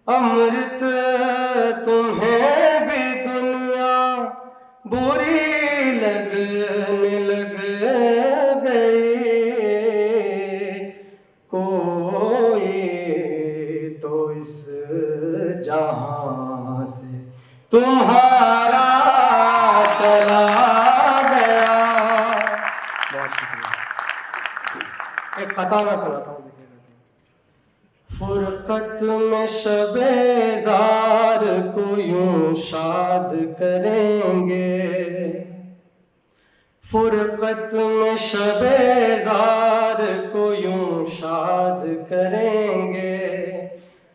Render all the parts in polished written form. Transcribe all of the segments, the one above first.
अमृत तुम्हें भी दुनिया बुरी लगने लग गई, कोई तो इस जहां से तुम्हारा चला गया। बहुत शुक्रिया। एक कथा मैं सुनाता हूँ। फुरकत में शबेज़ार को यूं शाद करेंगे, फुरकत में शबेज़ार को यूं शाद करेंगे,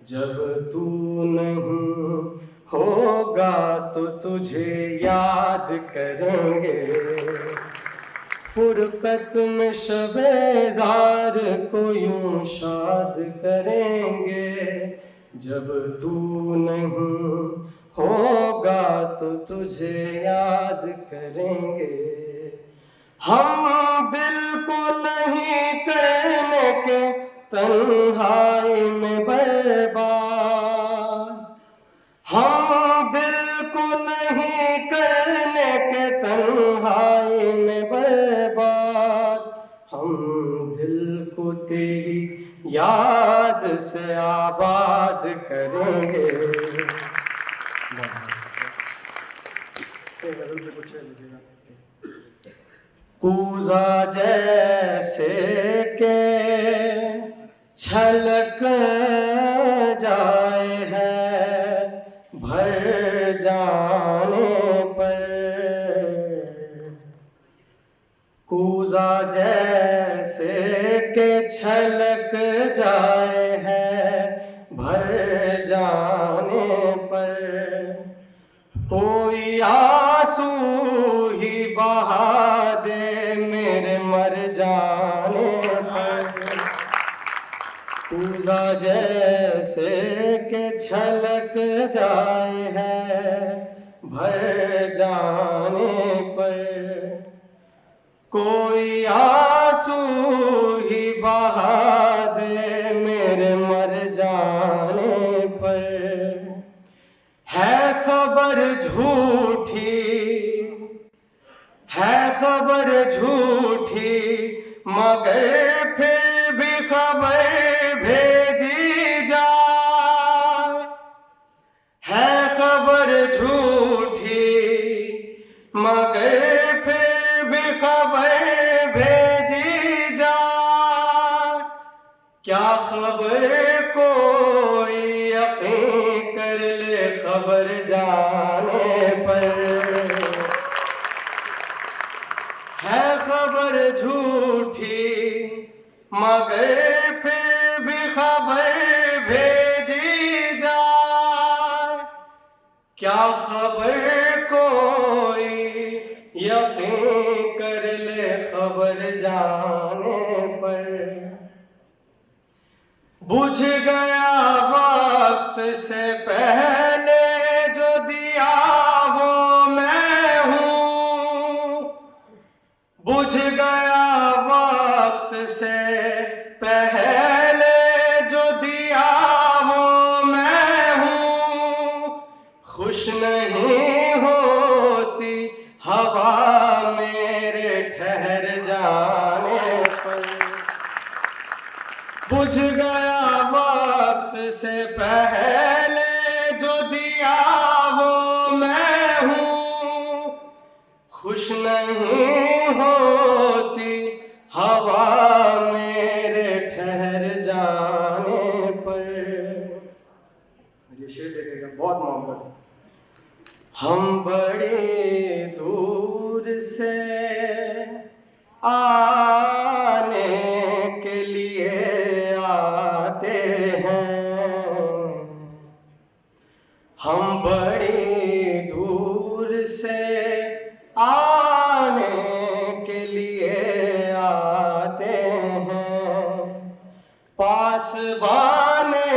जब तू नहीं होगा तो तुझे याद करेंगे। फुरकत में शबेज़ार को यूं शाद करेंगे, जब तू नहीं होगा तो तुझे याद करेंगे। हम दिल को नहीं करने के तन्हाई में बर्बाद, हम दिल को नहीं करने के तन्हाई में बर्बाद, हम दिल को तेरी याद से आबाद करेंगे। कूज़ा जैसे के छलक जाए है भर जाने पर, कूज़ा जैसे के छलक जाए है भर जाने पर, कोई आंसू ही बहा दे मेरे मर जाने पर। कूज़ा जैसे के छलक जाए है भर जाने पर, कोई आंसू ही बहा दे मेरे मर जाने पर। है खबर झूठी, है खबर झूठी, मगर फिर भी खबर भेजी जाए। है खबर झूठी, मगर फिर भी खबर भेजी जाए। क्या खबर कोई यकीन कर ले खबर जाने पर। है खबर झूठी, मगर फिर भी खबर भेजी जाए। क्या खबर कोई यकीन कर ले खबर जाने पर। बुझ गया वक्त से पहले जो दिया वो मैं हूँ, बुझ गया वक्त से पहले जो दिया वो मैं हूँ। खुश नहीं होती हवा मेरे ठहर जाने पर। बुझ गया वक्त से पहले जो दिया वो मैं हूँ। खुश नहीं होती हवा मेरे ठहर जाने पर। ये शेर देखेगा, बहुत मोहब्बत। हम बड़ी दूर से आने के लिए आते हैं, हम बड़ी दूर से आने के लिए आते हैं। पास बाने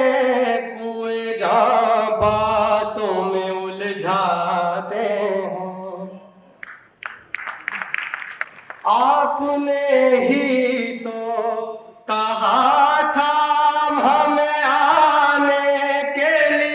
कुएं जहाँ बातों में उलझाते हैं। आपने ही तो कहा था हमें आने के लिए,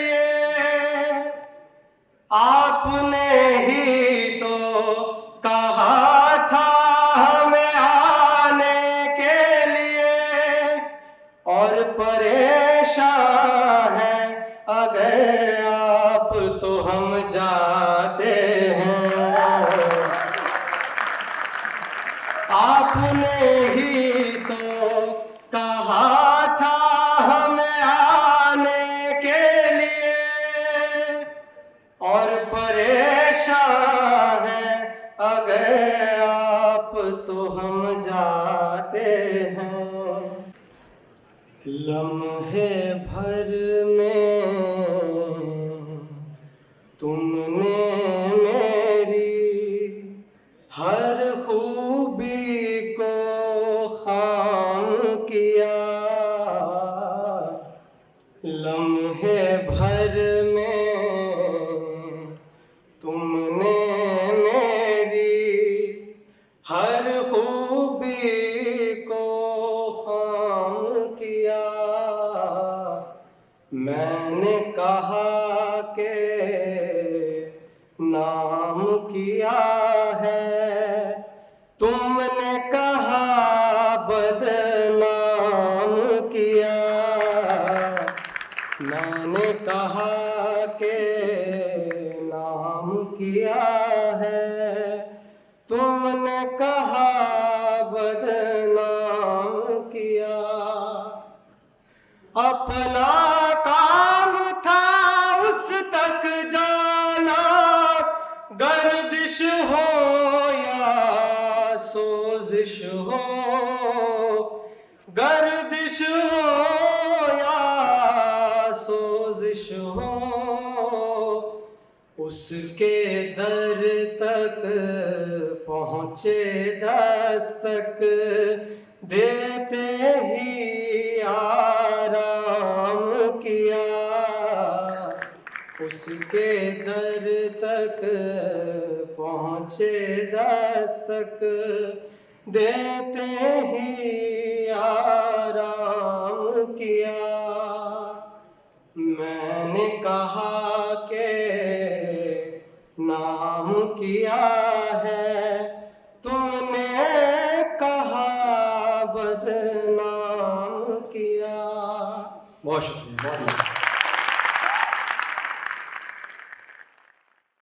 लम्हे भर में तुमने मेरी हर खूबी को खाम किया। लम्हे भर में तुमने मेरी हर खूबी को खाम किया। मैंने कहा के नाम किया है, तुमने कहा बदनाम किया। मैंने कहा के नाम किया है, तुमने कहा बदनाम किया। अपना काम था उस तक जाना, गर्दिश हो या सोजिश हो, गर्दिश हो या सोजिश हो, उसके दर तक पहुँचे दस्तक देते ही आराम किया। उसके दर तक पहुँचे दस्तक देते ही आराम किया। मैंने कहा के नाम किया है, तुमने कहा बदनाम किया। बहुत शुक्रिया।